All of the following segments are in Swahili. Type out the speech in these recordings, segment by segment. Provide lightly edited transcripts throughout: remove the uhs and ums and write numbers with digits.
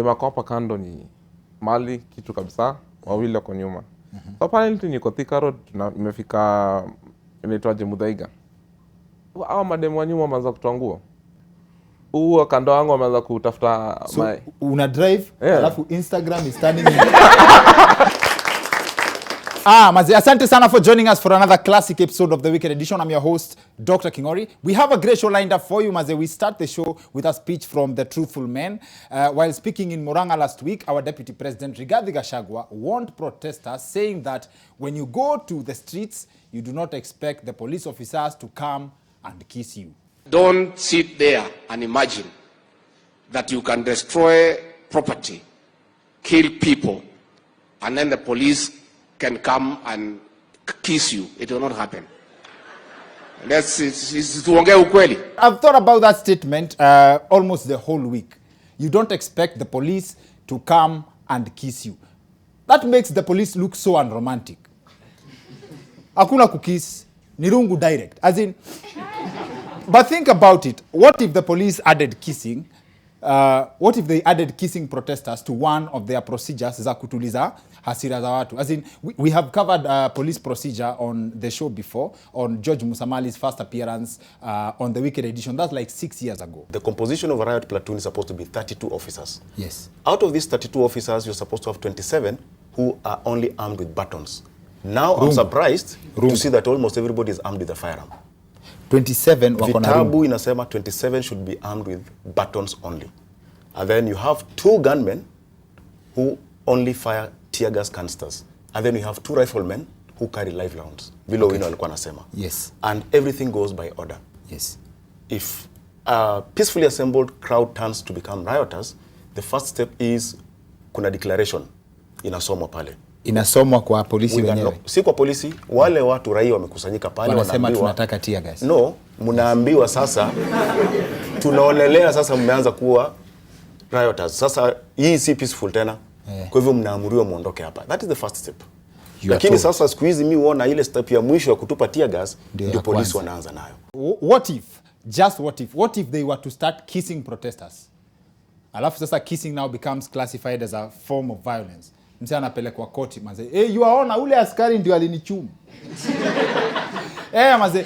Makopa kando ni mali kitu kabisa, wawili wako nyuma. So apparently niko Thika Road, nimefika inaitwaje Muthaiga. Hao mademu wa nyuma wameanza kutoa nguo. Huo kando wangu wameanza kutafuta so, una drive, alafu Instagram is turning Maze, asante sana for joining us for another classic episode of the Weekend Edition. I'm your host, Dr. Kingori. We have a great show lined up for you, Maze. We start the show with a speech from the Truthful Men. While speaking in Murang'a last week, our Deputy President, Rigathi Gachagua, warned protesters, saying that when you go to the streets, you do not expect the police officers to come and kiss you. Don't sit there and imagine that you can destroy property, kill people, and then the police can come and kiss you. It will not happen. I've thought about that statement almost the whole week. You don't expect the police to come and kiss you. That makes the police look so unromantic. Hakuna kukiss, nirungu direct. As in, but think about it. What if the police added kissing? What if they added kissing protesters to one of their procedures za kutuliza hasira za watu? As in, we have covered police procedure on the show before, on George Musamali's first appearance on the Weekend Edition. That's like 6 years ago. The composition of a riot platoon is supposed to be 32 officers. Yes. Out of these 32 officers, you're supposed to have 27 who are only armed with batons. Now I'm surprised to see that almost everybody is armed with a firearm. 27 wako na Vitabu inasema 27 should be armed with batons only. And then you have 2 gunmen who only fire tear gas canisters. And then you have 2 riflemen who carry live rounds. Below wino alikuwa nasema. Yes. And everything goes by order. Yes. If a peacefully assembled crowd turns to become rioters, the first step is kuna declaration inasomwa pale. Inasomwa kwa polisi wenyewe. Si kwa polisi, wale watu raia wamekusanyika pale wanasema tunataka tear gas. No, mnaambiwa sasa tunaonelea sasa mmeanza kuwa rioters. Sasa hii si peaceful tena. Kwa hivyo mnaamuriwa muondoke hapa. That is the first step. Lakini sasa siku hizi mimi huona ile step ya mwisho ya kutupa tear gas ndio polisi wanaanza nayo. What if they were to start kissing protesters? Alafu sasa kissing now becomes classified as a form of violence. Mse anapelekwa koti maze. You aona ule askari ndio alinichumu. Maze,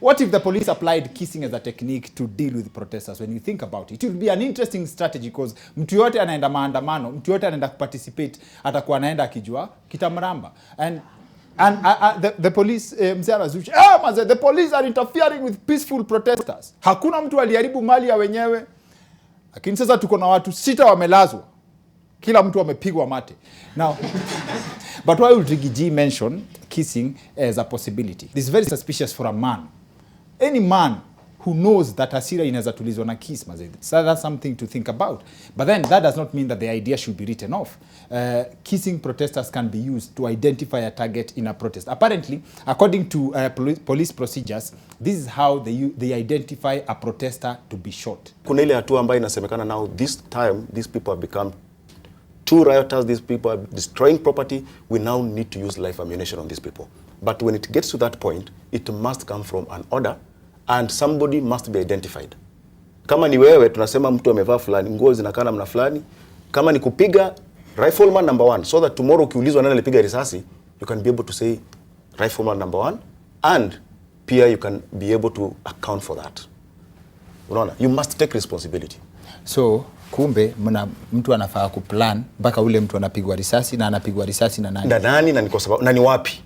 what if the police applied kissing as a technique to deal with protesters? When you think about it, it will be an interesting strategy because mtu yote anaenda maandamano, mtu yote anaenda participate, atakuwa anaenda akijua kitamramba. And the police mse anazuchi, maze, the police are interfering with peaceful protesters. Hakuna mtu aliharibu mali ya wenyewe. Lakini sasa tuko na watu 6 wamelazwa. Kila mtu amepigwa mate. Now, but why would Riggy mention kissing as a possibility? This is very suspicious for a man. Any man who knows that hasira inaweza tulizwa na kiss, so that's something to think about. But then that does not mean that the idea should be written off. Kissing protesters can be used to identify a target in a protest. Apparently, according to police procedures, this is how they identify a protester to be shot. Kuna ile hatua ambayo inasemekana now this time these people have become 2 rioters, these people are destroying property, we now need to use live ammunition on these people. But when it gets to that point, it must come from an order and somebody must be identified. Kama ni wewe, tunasema mtu amevaa fulani, nguo zinakaa namna fulani. Kama ni kupiga, rifleman number 1, so that tomorrow ukiulizwa nani alipiga risasi, you can be able to say rifleman number 1 and pia you can be able to account for that. Unaona, you must take responsibility. So, kumbe mtu anafaa kuplan mpaka ule mtu anapigwa risasi na anapigwa risasi na nani? Na nani na ni kwa sababu na ni wapi?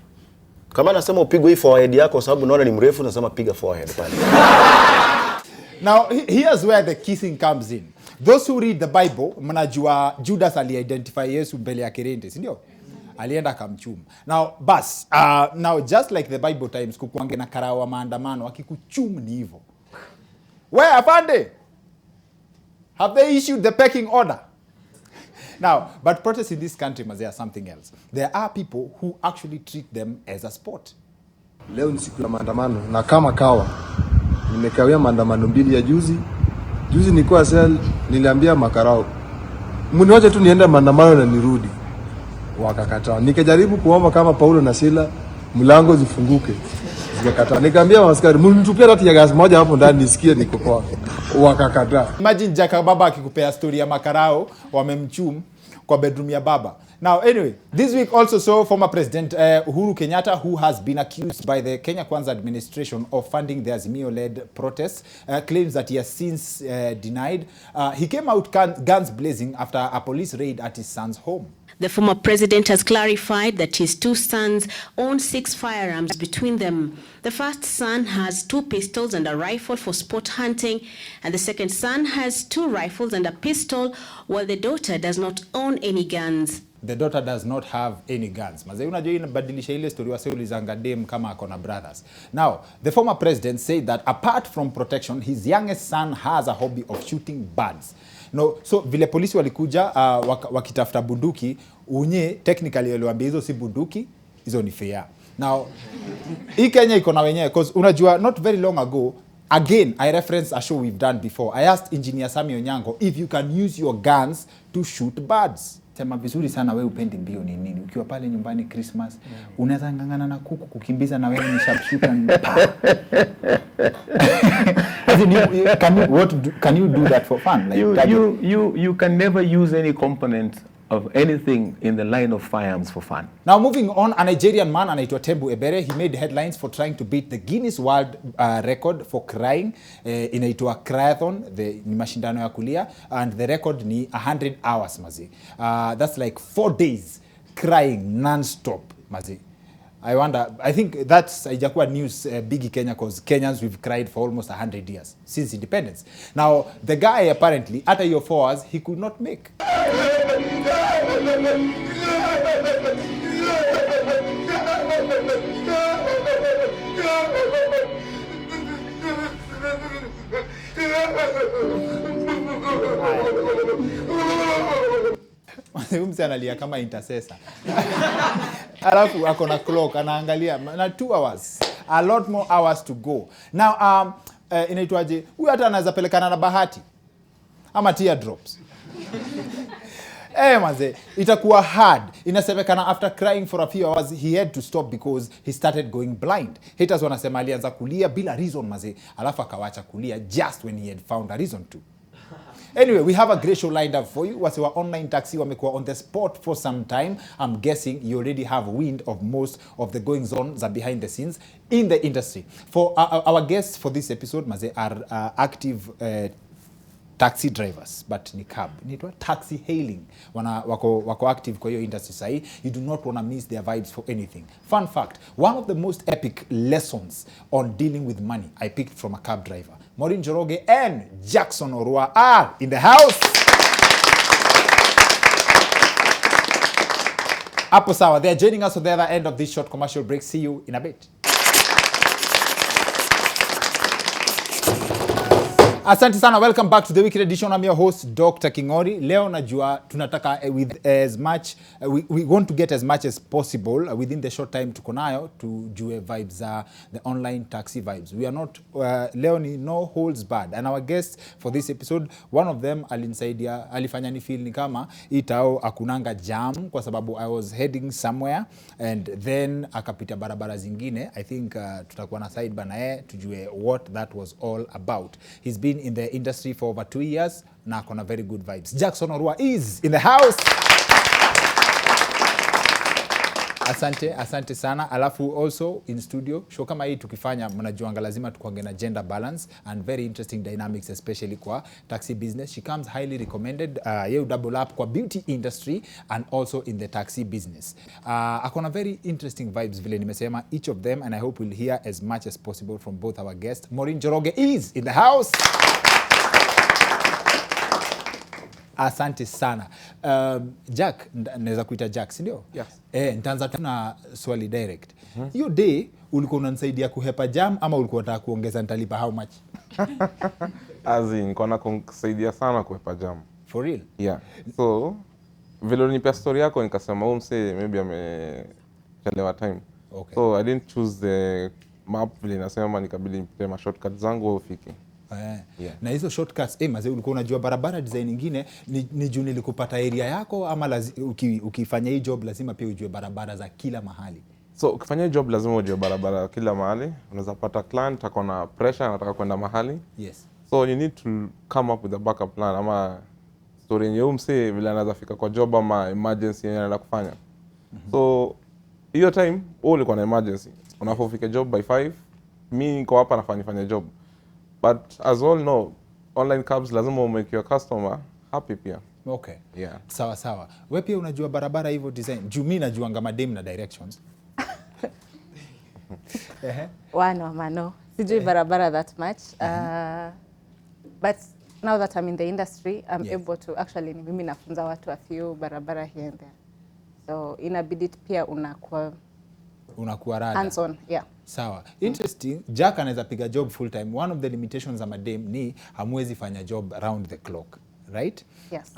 Kama nasema upigwe hii forehead yako sababu unaona ni mrefu, nasema piga forehead pale. Now here's where the kissing comes in. Those who read the Bible, mnajua Judas ali-identify Yesu mbele ya kirende, si ndio? Alienda akamchuma. Now just like the Bible times kukuange na karawa maandamano akikuchumu ni hivyo. Where afande? Have they issued the pecking order? Now, but protests in this country must have something else. There are people who actually treat them as a sport. Leo ni siku ya maandamano na kama kawa nimekawia maandamano 2 ya juzi. Juzi nilikuwa sel, niliambia makarao mniache tu niende maandamano na nirudi. Wakakataa. Nikajaribu kuomba kama Paulo na Sila mlango zifunguke. Sijakataa. Nikamwambia maskari, mnitupia hata ya gas moja hapo ndani nisikie niko poa. Wakakataa. Imagine Jack baba akikupea story ya makarao wamemchum kwa bedroom ya baba. Now, anyway, this week also saw former President Uhuru Kenyatta, who has been accused by the Kenya Kwanza administration of funding the Azimio-led protests, claims that he has since denied. He came out guns blazing after a police raid at his son's home. The former president has clarified that his two sons own 6 firearms between them. The first son has 2 pistols and a rifle for sport hunting, and the second son has 2 rifles and a pistol, while the daughter does not own any guns. The daughter does not have any guns. Mazee, unajua inabadilisha ile story wase ulizanga dem kama akona brothers. Now, the former president said that apart from protection, his youngest son has a hobby of shooting birds. No, so vile polisi walikuja wakitafuta bunduki, unye technically waliwaambia hizo si bunduki, hizo ni fair. Now, hii Kenya iko na wenyewe, because unajua not very long ago, again, I reference a show we've done before. I asked Engineer Sami Onyango if you can use your guns to shoot birds. Sema vizuri sana wewe upendi mbio ni nini? Ukiwa pale nyumbani Christmas, unaweza ngangana na kuku kukimbiza na wewe ni sharpshooter. Can you do that for fun? Like you can never use any component of anything in the line of firearms for fun. Now moving on, a Nigerian man anaitwa Tembu Ebere, he made headlines for trying to beat the Guinness World Record for crying. Inaitwa Cryathon, ni mashindano ya kulia, and the record ni 100 hours mazi. That's like 4 days crying non-stop mazi. I think that's haijakuwa news big Kenya, because Kenyans we've cried for almost 100 years since independence. Now the guy apparently after your 4 hours he could not make. Mse analia kama intercessor. Alafu akona clock anaangalia na 2 hours, a lot more hours to go. Now inaitwaje, huyu hata anaweza pelekana na bahati ama teardrops. Maze, itakuwa hard. Inasemekana after crying for a few hours he had to stop because he started going blind. Haters wanasema alianza kulia bila reason maze, alafu akawacha kulia just when he had found a reason to. Anyway, we have a great show lined up for you. Wasi wa online taxi wamekuwa on the spot for some time. I'm guessing you already have wind of most of the goings on that behind the scenes in the industry. For our guests for this episode, maze, are active taxi drivers, but ni cab, nitwa taxi hailing. Wako active kwa hiyo industry sahi. You do not want to miss their vibes for anything. Fun fact, one of the most epic lessons on dealing with money I picked from a cab driver. Maureen, Njoroge and Jackson Orwa are in the house. Apo sawa, they're joining us on the other end of this short commercial break. See you in a bit. Asante sana, welcome back to the weekend edition. I'm your host Dr. Kingori. Leo najua tunataka with as much we want to get as much as possible within the short time tuko nayo tujue vibes the online taxi vibes. We are not leo ni no holds barred, and our guests for this episode, one of them alinisaidia, alifanya ni feel ni kama itao akunanga jam kwa sababu I was heading somewhere and then akapita barabara zingine. I think tutakuwa na side bana tujue what that was all about. He's been in the industry for over 2 years na akona very good vibes. Jackson Orwa is in the house. Asante sana. Alafu also in studio, show kama hii tukifanya mnajuanga lazima tukuange na gender balance and very interesting dynamics, especially kwa taxi business. She comes highly recommended. You double up kwa beauty industry and also in the taxi business. Akona very interesting vibes vile nimesema, each of them, and I hope we'll hear as much as possible from both our guests. Maureen Njoroge is in the house. Asante sana. Jack, naweza kuita Jack, si ndio? Yes. Nitaanza tu na swali direct. Hiyo day ulikuwa unanisaidia kuhepa jam ama ulikuwa unataka kuongeza nitalipa how much? Niko na kusaidia sana kuhepa jam. For real? Yeah. So vile ulinipa story yako nikasema huyu msee maybe amechelewa time. Okay. So I didn't choose the map vile nasema, nikabidi nipite shortcut zangu ufike. Yeah. Na hizo shortcuts mazee, ulikuwa unajua barabara design nyingine ni juu nilikupata area yako ama ukifanya hii job lazima pia ujue barabara za kila mahali? So ukifanya job lazima ujue barabara kila mahali. Unaweza pata client ako na pressure anataka kwenda mahali. Yes. So you need to come up with a backup plan ama story yenye umse vile anaweza fika kwa job ama emergency yenye anaenda kufanya. So hiyo time wewe ulikuwa na emergency. Unafaa ufike job by 5. Mimi niko hapa nafanya job. But as all know, online cabs lazima make your customer happy pia. Okay. Yeah. Sawa sawa. Wewe pia unajua barabara hivyo design. Juu mimi najuanga madem na directions. One mano. Sijui barabara that much. But now that I'm in the industry, I'm able to actually ni mimi nafunza watu a few barabara here and there. So inabidi pia unakuwa rada. hands on, yeah. Sawa. Interesting. Jack anaweza piga job full time. One of the limitations za madem ni hamwezi fanya job around the clock, right? Yes.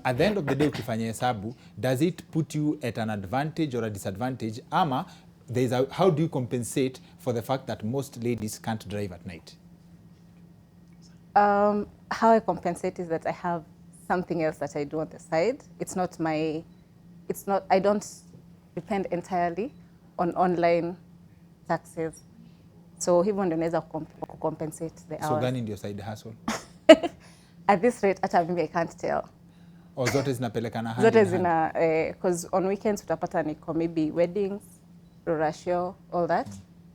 At the end of the day ukifanya hesabu, does it put you at an advantage or a disadvantage? Ama how do you compensate for the fact that most ladies can't drive at night? How I compensate is that I have something else that I do on the side. I don't depend entirely on online taxes. So hivyo ndio naweza compensate the hours. So gani ndio side hustle? At this rate, hata mimi I can't tell. O zote zinapelekana hand Zote in hand? zina, because on weekends utapata niko maybe weddings, rurashio, all that,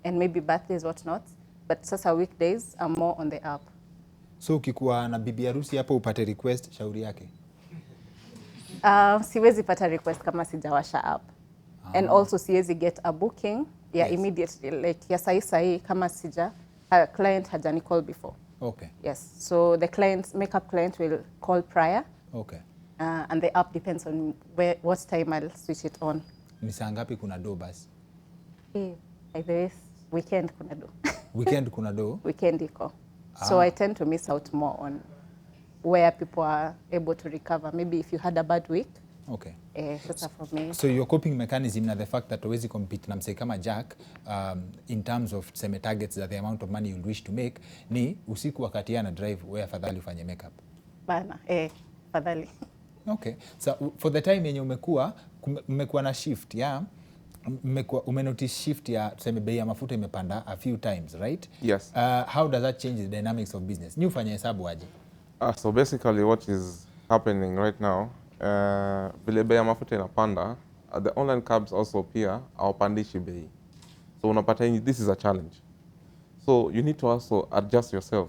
and maybe birthdays, whatnot. But sasa weekdays, I'm more on the app. So ukikuwa na bibi harusi hapo upate request, shauri yake? Siwezi pata request kama sijawasha app. And also siwezi get a booking, immediately, like ya sahi kama a client hajani call before. Okay. Yes, so the makeup client will call prior. Okay. And the app depends on what time I'll switch it on. Ni saa ngapi kuna do basi? Like this weekend kuna do. Weekend kuna do? Weekend iko. So I tend to miss out more on where people are able to recover. Maybe if you had a bad week. Okay. Sasa for me. So your coping mechanism na the fact that huwezi compete na msee kama Jack in terms of tuseme targets that the amount of money you wish to make ni usiku wakati yana drive wewe afadhali ufanye makeup. Bana, afadhali. Okay. So for the time yenye umekuwa na shift, umenotice shift ya tuseme bei ya mafuta imepanda a few times, right? Yes. How does that change the dynamics of business? Ni ufanye hesabu aje? So basically what is happening right now, vile bei ya mafuta inapanda, the online cabs also pia hawapandishi bei. So unapata this is a challenge. So you need to also adjust yourself.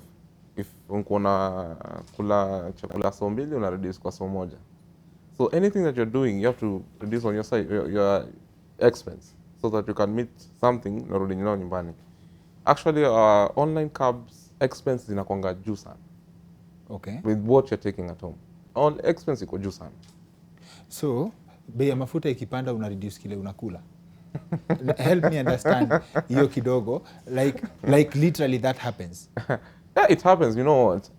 If unkona kula chakula saa mbili una reduce kwa saa moja. So anything that you're doing, you have to reduce on your side your expense so that you can meet something na rudi nyumbani. Actually online cabs expense zinakuanga juu sana. Okay. With what you're taking at home. All expense iko juu sana. So bei ya mafuta ikipanda una reduce kile unakula. Help me understand hiyo kidogo, like literally that happens. Yeah, it happens, you know what?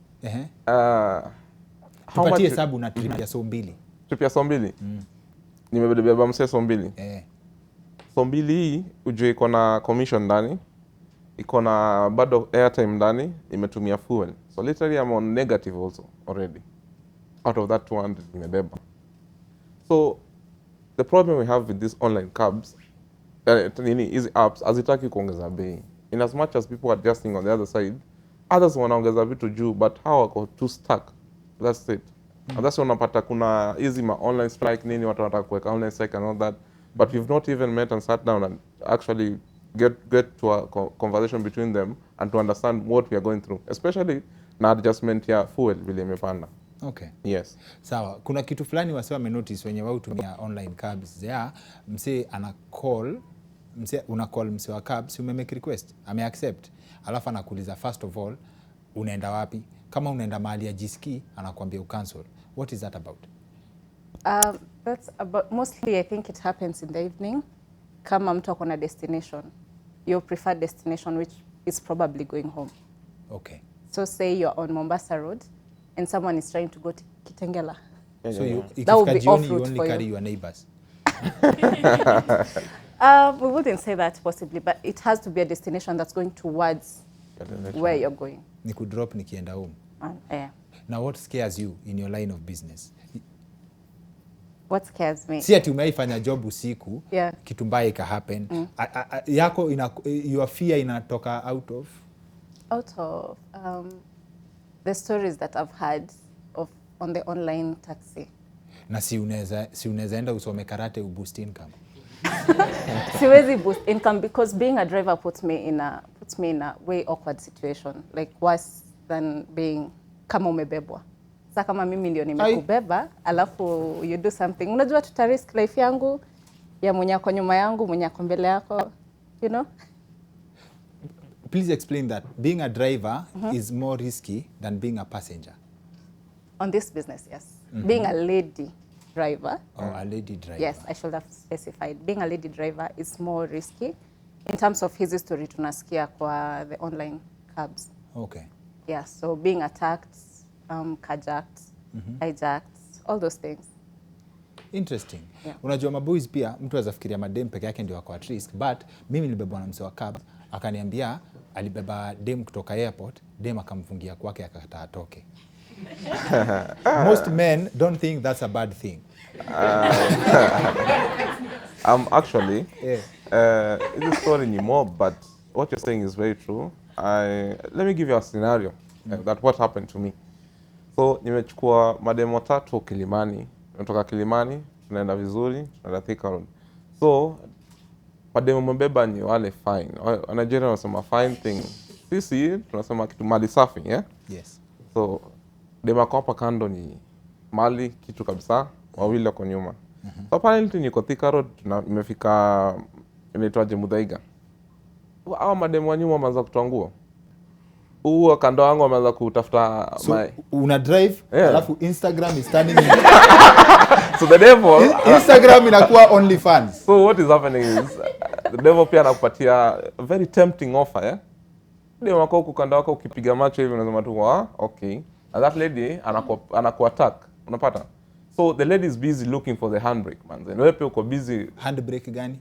Tupatie hesabu na trip ya saa mbili. Trip ya saa mbili? Nimebeba msee saa mbili. Saa mbili hii ujue iko na commission ndani, iko na bado airtime ndani, imetumia fuel. So literally I'm on negative also already. Out of that 200 nimebeba. So the problem we have with these online cabs, hizi apps hazitaki kuongeza bei. In as much as people are adjusting on the other side, others wanaongeza vitu juu, but how wako too stuck. That's it. And that's unapata kuna hizi ma online strike nini watu wanataka kuweka online strike and all that, but we've not even met and sat down and actually get to a conversation between them and to understand what we are going through, especially na adjustment ya fuel vile imepanda. Okay. Yes. Sawa. Kuna kitu fulani wase wamenotice wenye wao hutumia online cabs. Msee ana call, una call msee wa cabs, umemake request, ame-accept. Alafu anakuuliza first of all, unaenda wapi? Kama unaenda mahali ya jiski, anakuambia ucancel. What is that about? That's about, mostly I think it happens in the evening. Kama mtu akona destination, your preferred destination, which is probably going home. Okay. So say you're on Mombasa Road and someone is trying to go to Kitengela. So you only carry your neighbors? We wouldn't say that possibly, but it has to be a destination that's going towards where you're going. Ni kudrop nikienda home. Now what scares you in your line of business? What scares me? Si ati umeifanya job usiku, Yeah. kitu mbaya ika happen. Yako your fear inatoka out of the stories that I've had of on the online taxi. na si unaweza enda usome karate uboost income. Siwezi boost income because being a driver puts me in a way awkward situation, like worse than being kama umebebwa. Sasa kama mimi ndio nimekubeba alafu you do something, unajua tuta risk life yangu ya mwenye ako nyuma yangu, mwenye ako mbele yako, you know. Please explain that being a driver is more risky than being a passenger. On this business, yes. Being a lady driver. Or a lady driver. Yes, I should have specified. Being a lady driver is more risky in terms of his history tunasikia kwa the online cabs. Okay. Yeah, so being attacked, carjacked, hijacked, all those things. Interesting. Yeah. Unajua maboys pia mtu azafikiria madem peke yake ndio wako at risk, but mimi nilibebwa na mse wa cab akaniambia alibeba dem kutoka airport, dem akamfungia kwake akakataa atoke. Most men don't think that's a bad thing. Actually, it's a story anymore, but what you're saying is very true. Let me give you a scenario that what happened to me. So nimechukua mademo 3 Kilimani, natoka Kilimani, tunaenda vizuri, tunaenda Thika Road. So mademo mbeba ni wale fine. Nigeria wanasema fine thing. Sisi tunasema kitu mali safi, yeah? Yes. So dema kwa hapa kando ni mali kitu kabisa, wawili wako nyuma. So apparently niko Thika Road, nimefika inaitwaje Muthaiga. Hao mademo wa nyuma wameanza kutoa nguo. Huo kando wangu wameanza kutafuta So una drive, alafu Instagram is turning so the devil Instagram inakuwa only fans. So what is happening is the devil pia anakupatia a very tempting offer, yeah? Demo wako kukanda wako ukipiga macho hivi unasema tu okay. And that lady anaku-attack, unapata? So the lady is busy looking for the handbrake, man. Then wewe pia uko busy. Handbrake gani?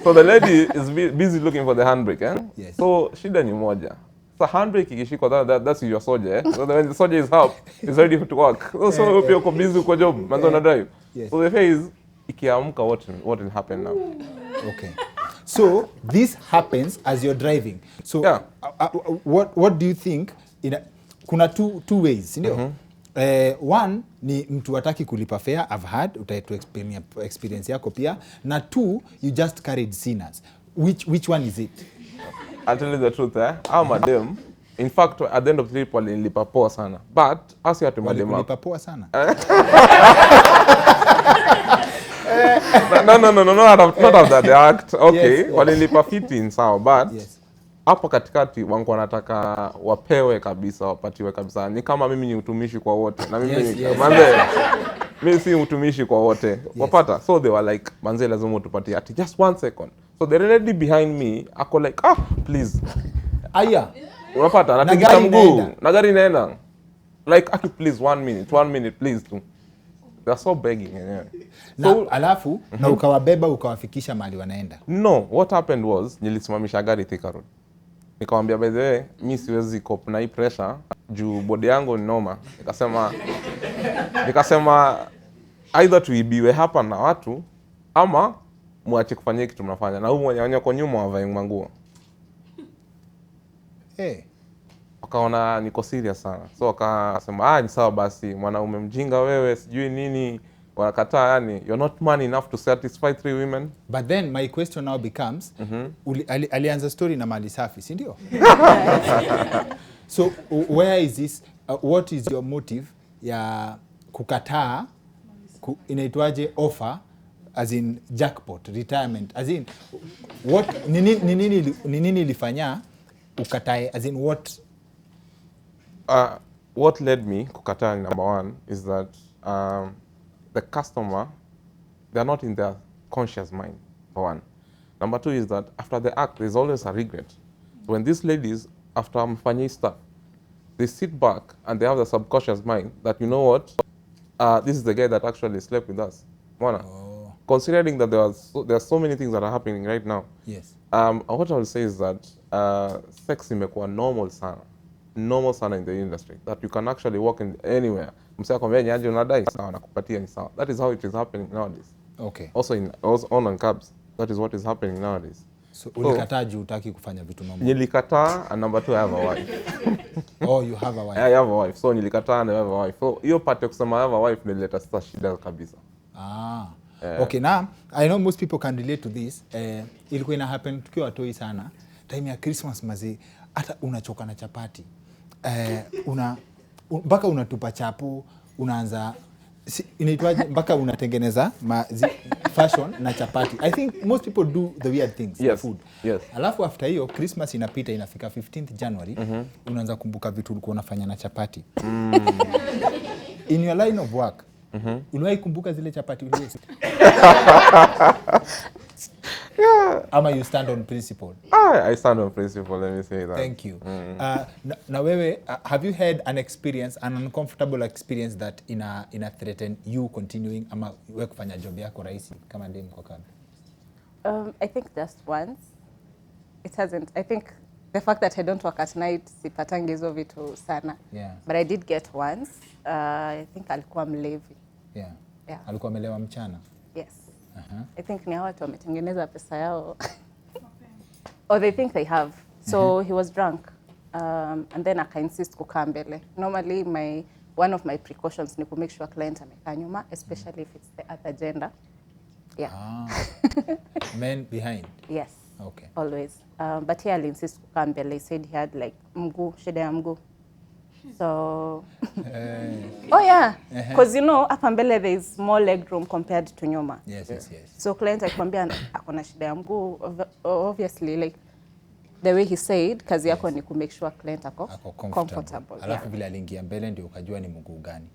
So the lady is busy looking for the handbrake, eh? Yes. So shida ni moja. So handbrake ikishikwa, that's your soldier, eh? So when the soldier is up, he's ready to work. So wewe pia uko busy uko job, manzo na drive. Yes. So the phase ikiamka, what will happen now? Okay. So this happens as you're driving. So Yeah. What do you think kuna two ways, ndio? One ni mtu hataki kulipa fare, I've had utaitu experience yako pia, na 2 you just carried sinners. Which one is it? I'll tell you the truth, eh? I'm a dem. In fact, at the end of the trip, walinipa poa sana. But as you have to madem, Walinipa poa sana. No, not of that act. Okay, Yes. walinipa fiti sawa, but Yes. hapo katikati wangu wanataka wapewe kabisa, wapatiwe kabisa. Ni kama mimi ni utumishi kwa wote na mimi Yes. manze, mimi si utumishi kwa wote. Wapata? So they were like, manze lazima utupatie ati just 1 second. So the lady behind me ako like, please. Aya. Unapata? Anatikisa mguu. Na gari inaenda. Like, please 1 minute please tu. They're so begging. Yeah. Na alafu na ukawabeba ukawafikisha mahali wanaenda. No, what happened was nilisimamisha gari Thika Road. Nikamwambia by the way, mimi siwezi cope na hii pressure juu body yangu ni noma. Nikasema either tuibiwe hapa na watu ama muache kufanya kitu mnafanya. Na huyu mwenye kwa nyuma wavae nguo. Wakaona niko serious sana. So wakasema ni sawa basi, mwanaume mjinga wewe, sijui nini. Wanakataa, yani you're not man enough to satisfy 3 women. But then my question now becomes, alianza story na mali safi, si ndio? So where is this, what is your motive ya kukataa inaitwaje offer, as in jackpot, retirement, as in what nini ilifanya ukatae, as in what led me kukataa, number 1 is that the customer, they're not in their conscious mind, for 1. Number 2 is that after the act, there's always a regret. So when these ladies, after mfanyi stuff, they sit back and they have the subconscious mind that, you know what, this is the guy that actually slept with us. Considering that there are so many things that are happening right now. Yes. What I will say is that sex imekuwa normal sana. normal sana in the industry that you can actually walk in anywhere. Msee akwambia nyaje unadai sawa nakupatia ni sawa. That is how it is happening nowadays. Okay. Also on cabs. That is what is happening nowadays. So ulikataa juu hutaki kufanya vitu normal. Nilikataa, and number 2 I have a wife. Oh, you have a wife. I have a wife. So nilikataa and I have a wife. So hiyo part ya kusema I have a wife nilileta sasa shida kabisa. Okay, now I know most people can relate to this. Ilikuwa ina happen tukiwa watoi sana. Time ya Christmas mazi hata unachoka na chapati. Mpaka unatupa chapu, unaanza inaitwaje mpaka unatengeneza fashion na chapati. I think most people do the weird things for food. Yes. Alafu after hiyo Christmas inapita inafika 15th January, unaanza kumbuka vitu ulikuwa unafanya na chapati. In your line of work, uliwahi kumbuka zile chapati ulizo? Ama you stand on principle? I stand on principle, let me say that. Thank you. Na wewe, have you had an uncomfortable experience that ina threaten you continuing ama wewe kufanya job yako rahisi kama ndeni kwa kambi? I think just once. It hasn't. I think the fact that I don't work at night sipatangi hizo vitu sana. Yeah. But I did get once. I think alikuwa mlevi. Yeah. Yeah. Alikuwa amelewa mchana? Yes. I think ni watu wametengeneza pesa yao. Or they think they have. So he was drunk. And then aka insist kukaa mbele. Normally one of my precautions ni to make sure client amekaa nyuma, especially if it's the other gender. Yeah. Men behind? Yes. Okay. Always. But he insist kukaa mbele. He said he had like shida ya mguu. So oh yeah, because hapa mbele there is more leg room compared to nyuma. Yes. So client akikwambia akona shida ya mguu, obviously like the way he said kazi yako ni ku make sure client ako comfortable. Alafu vile aliingia mbele ndio ukajua ni mguu gani.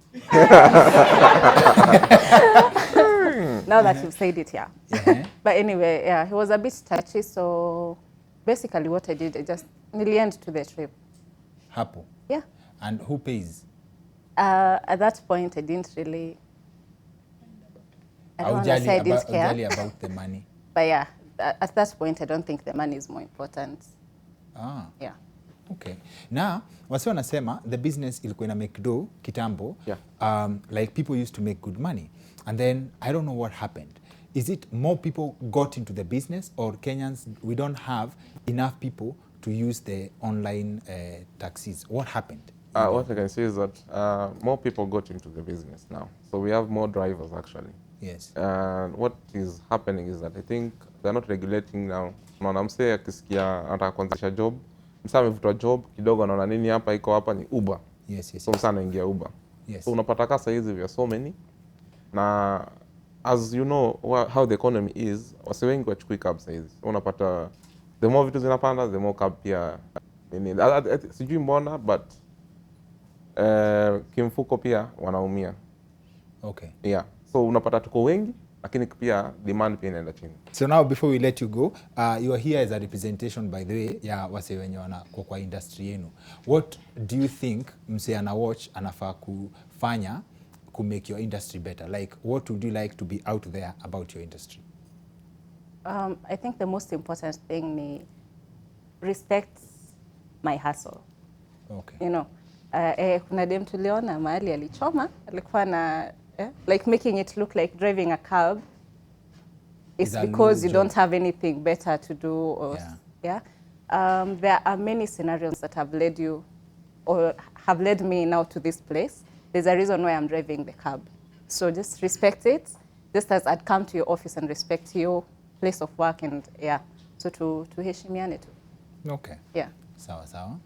Now that you've said it, yeah. But anyway, yeah, he was a bit touchy, so basically what I did, I just niliend to the trip. Hapo? Yeah. And who pays? At that point, I didn't really. I don't want to say I didn't care. Aujali about the money. But yeah, at that point, I don't think the money is more important. Yeah. Okay. Now, wasi wanasema the business ilikuwa ina make dough kitambo. Yeah. Like people used to make good money. And then I don't know what happened. Is it more people got into the business, or Kenyans, we don't have enough people to use the online taxis? What happened? What I can say is that more people got into the business now. So we have more drivers actually. Yes. And what is happening is that I think they're not regulating now. Unaona msee akisikia anataka kuanzisha job, msee amevutwa job kidogo, anaona nini hapa iko hapa ni Uber. Yes. So msee anaingia Uber. Yes. So unapata kasa hizi we are so many. Na as you know how the economy is, wase wengi wachukui cab hizi. Unapata the more vitu zinapanda, the more cab pia sijui mbona, but kimfuko pia wanaumia. Okay. Yeah. So unapata tuko wengi, lakini pia demand pia inaenda chini. So now before we let you go, you are here as a representation, by the way, ya wase wenye wana kwa industry yenu. What do you think mse ana watch anafaa kufanya to make your industry better? Like, what would you like to be out there about your industry? I think the most important thing ni respect my hustle. Okay. You know, kuna dem tuliona mahali alichoma, alikuwa na like making it look like driving a cab is because you don't have anything better to do, or there are many scenarios that have led you or have led me now to this place. There's a reason why I'm driving the cab. So just respect it, just as I'd come to your office and respect your place of work, and so to heshimiane tu. Okay. Yeah. Sawa.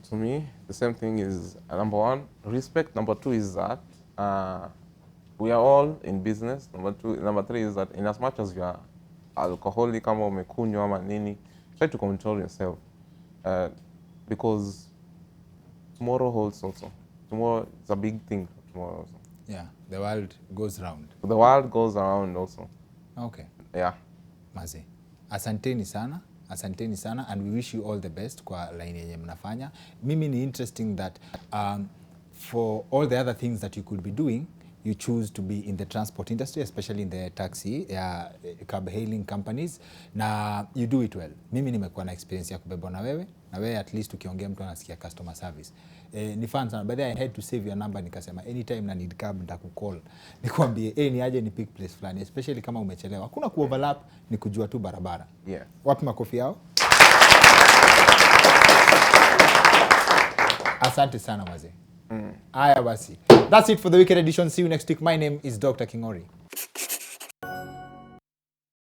To me, the same thing is number one, respect. Number two is that we are all in business. Number three is that in as much as you are alcoholic, kama umekunywa ama nini, try to control yourself, because tomorrow holds also. Tomorrow is a big thing. Tomorrow also. Yeah, the world goes round. The world goes around also. Okay. Yeah. Maze, asanteni sana, and we wish you all the best kwa line yenye mnafanya. Mimi ni interesting that for all the other things that you could be doing, you choose to be in the transport industry, especially in the taxi, cab hailing companies, na you do it well. Mimi nimekuwa na experience ya kubebwa na wewe at least ukiongea mtu anasikia customer service. Ni fun sana. But I had to save your number, nikasema anytime na need cab nitakucall. Nikwambie ni aje ni pick place fulani, especially kama umechelewa. Hakuna kuoverlap, ni kujua tu barabara. Yeah. Wapi makofi yao? Asante sana wazee. Aya basi. That's it for the weekend edition. See you next week. My name is Dr. Kingori.